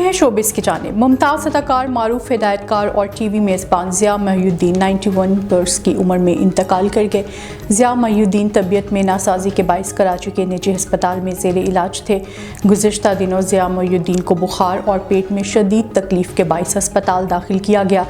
ہیں شوبز کی جانب۔ ممتاز اداکار، معروف ہدایتکار اور ٹی وی میزبان ضیاء محی الدین 91 برس کی عمر میں انتقال کر گئے۔ ضیاء محی الدین طبیعت میں ناسازی کے باعث کراچی کے نجی ہسپتال میں زیر علاج تھے۔ گزشتہ دنوں ضیاء محی الدین کو بخار اور پیٹ میں شدید تکلیف کے باعث ہسپتال داخل کیا گیا،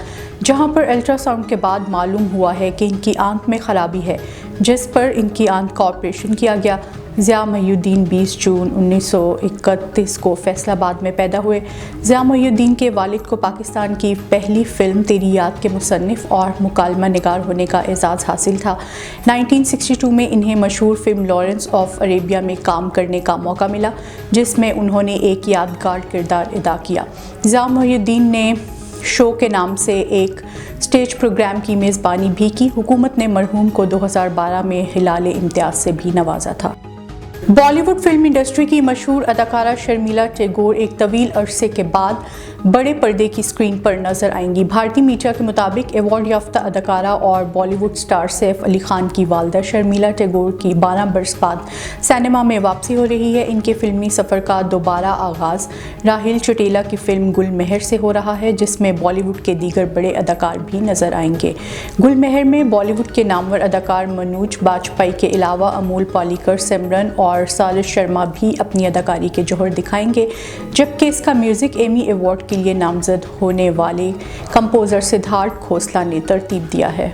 جہاں پر الٹرا ساؤنڈ کے بعد معلوم ہوا ہے کہ ان کی آنکھ میں خرابی ہے، جس پر ان کی آنکھ کا آپریشن کیا گیا۔ ضیاء محی الدین 20 جون 1931 کو فیصل آباد میں پیدا ہوئے۔ ضیاء محی الدین کے والد کو پاکستان کی پہلی فلم تیری یاد کے مصنف اور مکالمہ نگار ہونے کا اعزاز حاصل تھا۔ 1962 میں انہیں مشہور فلم لارنس آف عربیہ میں کام کرنے کا موقع ملا، جس میں انہوں نے ایک یادگار کردار ادا کیا۔ ضیاء محی الدین نے شو کے نام سے ایک اسٹیج پروگرام کی میزبانی بھی کی۔ حکومت نے مرحوم کو 2012 میں ہلال امتیاز سے بھی نوازا تھا۔ بالی ووڈ فلم انڈسٹری کی مشہور اداکارہ شرمیلا ٹیگور ایک طویل عرصے کے بعد بڑے پردے کی اسکرین پر نظر آئیں گی۔ بھارتی میڈیا کے مطابق ایوارڈ یافتہ اداکارہ اور بالی ووڈ سٹار سیف علی خان کی والدہ شرمیلا ٹیگور کی 12 برس بعد سینما میں واپسی ہو رہی ہے۔ ان کے فلمی سفر کا دوبارہ آغاز راہیل چوٹیلا کی فلم گل مہر سے ہو رہا ہے، جس میں بالی ووڈ کے دیگر بڑے اداکار بھی نظر آئیں گے۔ گل مہر میں بالی ووڈ کے نامور اداکار منوج باجپئی کے علاوہ امول پالیکر، سمرن اور سالش شرما بھی اپنی اداکاری کے جوہر دکھائیں گے، جبکہ اس کا میوزک ایمی ایوارڈ کے لیے نامزد ہونے والے کمپوزر سدھارتھ کھوسلا نے ترتیب دیا ہے۔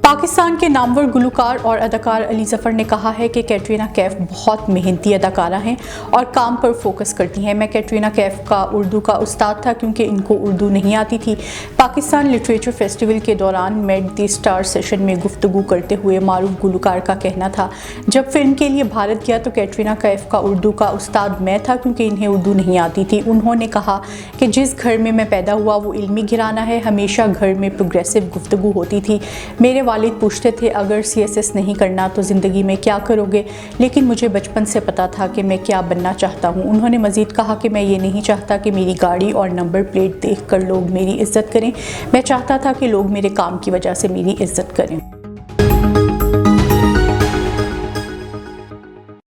پاکستان کے نامور گلوکار اور اداکار علی ظفر نے کہا ہے کہ کیٹرینہ کیف بہت محنتی اداکارہ ہیں اور کام پر فوکس کرتی ہیں۔ میں کیٹرینہ کیف کا اردو کا استاد تھا کیونکہ ان کو اردو نہیں آتی تھی۔ پاکستان لٹریچر فیسٹیول کے دوران میٹ دی اسٹار سیشن میں گفتگو کرتے ہوئے معروف گلوکار کا کہنا تھا، جب فلم کے لیے بھارت گیا تو کیٹرینہ کیف کا اردو کا استاد میں تھا کیونکہ انہیں اردو نہیں آتی تھی۔ انہوں نے کہا کہ جس گھر میں میں پیدا ہوا وہ علمی گھرانہ ہے، ہمیشہ گھر میں پروگریسو گفتگو ہوتی تھی۔ میرے والد پوچھتے تھے اگر CSS نہیں کرنا تو زندگی میں کیا کرو گے، لیکن مجھے بچپن سے پتا تھا کہ میں کیا بننا چاہتا ہوں۔ انہوں نے مزید کہا کہ میں یہ نہیں چاہتا کہ میری گاڑی اور نمبر پلیٹ دیکھ کر لوگ میری عزت کریں، میں چاہتا تھا کہ لوگ میرے کام کی وجہ سے میری عزت کریں۔